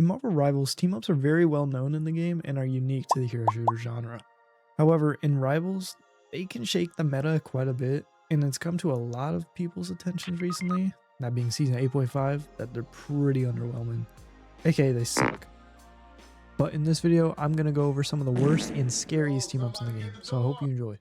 In Marvel Rivals, team-ups are very well known in the game and are unique to the hero shooter genre. However, in Rivals, they can shake the meta quite a bit, and it's come to a lot of people's attention recently, that being Season 8.5, that they're pretty underwhelming. AKA, they suck. But in this video, I'm going to go over some of the worst and scariest team-ups in the game, so I hope you enjoy.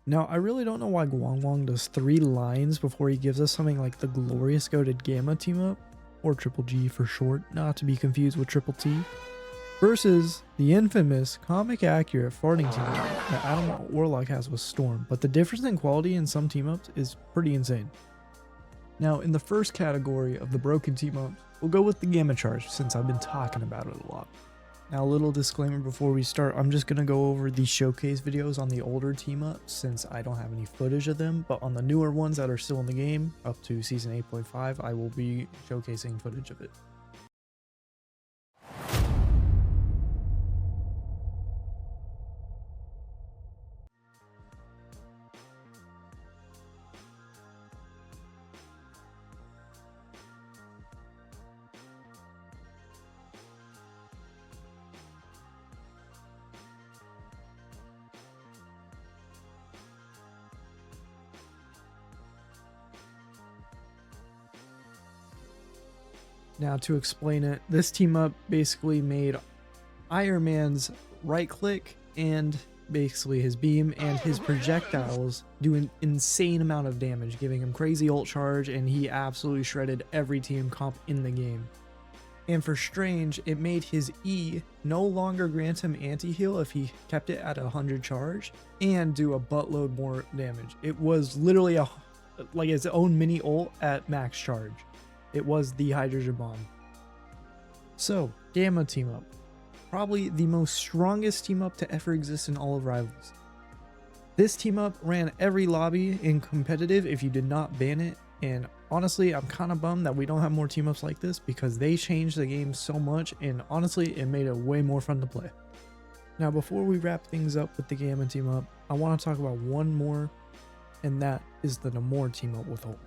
Now, I really don't know why Guang Wang does 3 lines before he gives us something like the glorious goated Gamma team-up, or Triple G for short, not to be confused with Triple T, versus the infamous comic accurate farting team-up that Adam Warlock has with Storm, but the difference in quality in some team-ups is pretty insane. Now, in the first category of the broken team-ups, we'll go with the Gamma Charge since I've been talking about it a lot. Now, a little disclaimer before we start, I'm just going to go over the showcase videos on the older team-ups since I don't have any footage of them, but on the newer ones that are still in the game, up to Season 8.5, I will be showcasing footage of it. Now, to explain it, this team up basically made Iron Man's right click and basically his beam and his projectiles do an insane amount of damage, giving him crazy ult charge, and he absolutely shredded every team comp in the game. And for Strange, it made his E no longer grant him anti-heal if he kept it at 100 charge and do a buttload more damage. It was literally like its own mini ult at max charge. It was the hydrogen bomb. So, Gamma team up. Probably the most strongest team up to ever exist in all of Rivals. This team up ran every lobby in competitive if you did not ban it, and honestly, I'm kind of bummed that we don't have more team ups like this because they changed the game so much, and honestly, it made it way more fun to play. Now, before we wrap things up with the Gamma team up, I want to talk about one more, and that is the Namor team up with Hulk.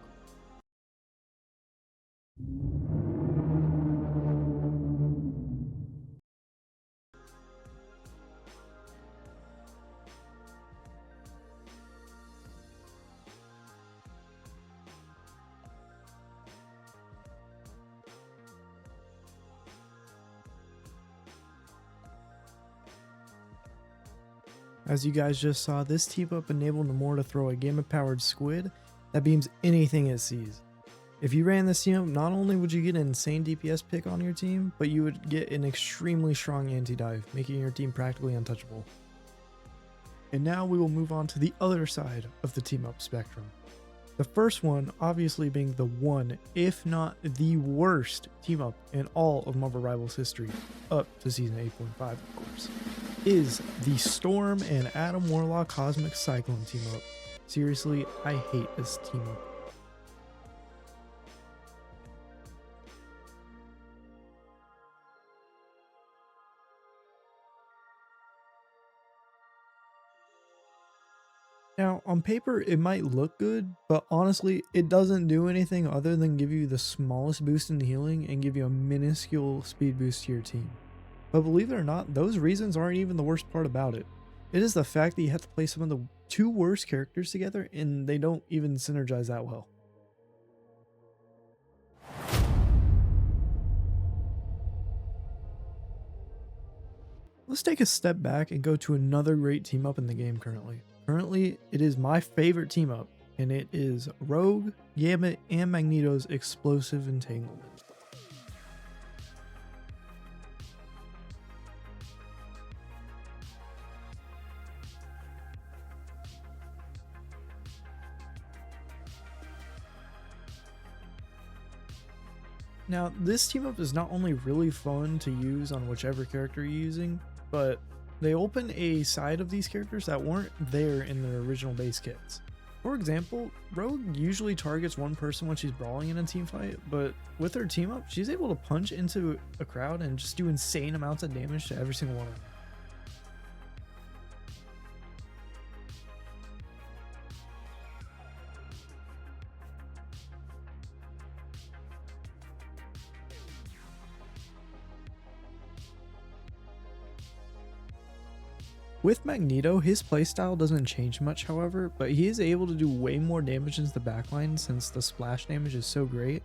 As you guys just saw, this team up enabled Namor to throw a Gamma powered squid that beams anything it sees. If you ran this team up, not only would you get an insane DPS pick on your team, but you would get an extremely strong anti-dive, making your team practically untouchable. And now we will move on to the other side of the team up spectrum. The first one obviously being the one, if not the worst team up in all of Marvel Rivals history, up to Season 8.5 of course, is the Storm and Adam Warlock Cosmic Cyclone team up. Seriously, I hate this team up. Now, on paper, it might look good, but honestly, it doesn't do anything other than give you the smallest boost in healing and give you a minuscule speed boost to your team. But believe it or not, those reasons aren't even the worst part about it. It is the fact that you have to play some of the 2 worst characters together and they don't even synergize that well. Let's take a step back and go to another great team up in the game currently. Currently, it is my favorite team up, and it is Rogue, Gambit, and Magneto's Explosive Entanglement. Now, this team up is not only really fun to use on whichever character you're using, but they open a side of these characters that weren't there in their original base kits. For example, Rogue usually targets one person when she's brawling in a team fight, but with her team up, she's able to punch into a crowd and just do insane amounts of damage to every single one of them. With Magneto, his playstyle doesn't change much, however, but he is able to do way more damage into the backline since the splash damage is so great.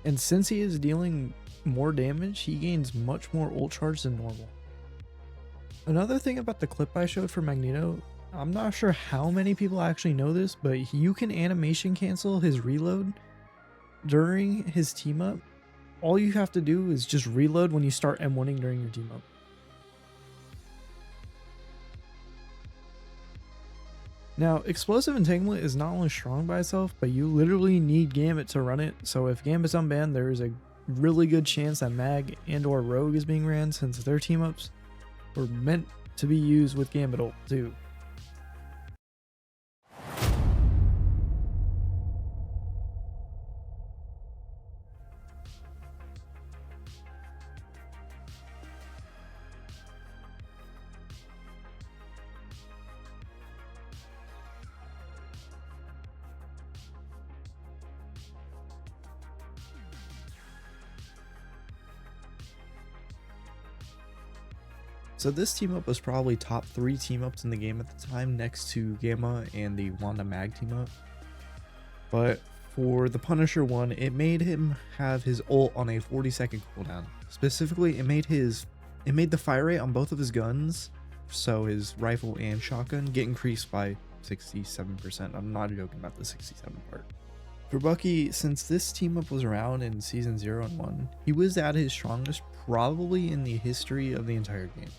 And since he is dealing more damage, he gains much more ult charge than normal. Another thing about the clip I showed for Magneto, I'm not sure how many people actually know this, but you can animation cancel his reload during his team up. All you have to do is just reload when you start M1ing during your team up. Now, Explosive Entanglement is not only strong by itself, but you literally need Gambit to run it, so if Gambit's unbanned, there is a really good chance that Mag and or Rogue is being ran since their team-ups were meant to be used with Gambit ult too. So this team up was probably top 3 team ups in the game at the time, next to Gamma and the Wanda Mag team up. But for the Punisher one, it made him have his ult on a 40-second cooldown. Specifically, it made the fire rate on both of his guns, so his rifle and shotgun, get increased by 67%. I'm not joking about the 67 part. For Bucky, since this team up was around in season 0 and 1, he was at his strongest probably in the history of the entire game.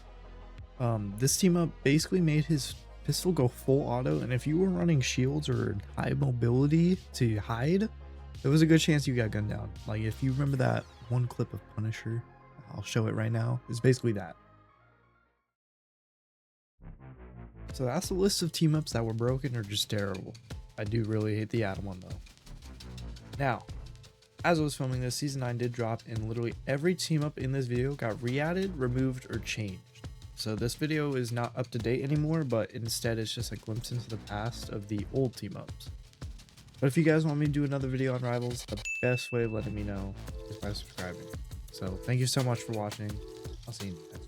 This team up basically made his pistol go full auto, and if you were running shields or high mobility to hide, there was a good chance you got gunned down. Like if you remember that one clip of Punisher, I'll show it right now, it's basically that. So that's the list of team ups that were broken or just terrible. I do really hate the Atom one though. Now, as I was filming this, season 9 did drop, and literally every team up in this video got re-added, removed, or changed. So this video is not up to date anymore, but instead it's just a glimpse into the past of the old team ups. But if you guys want me to do another video on Rivals, the best way of letting me know is by subscribing. So thank you so much for watching. I'll see you next time.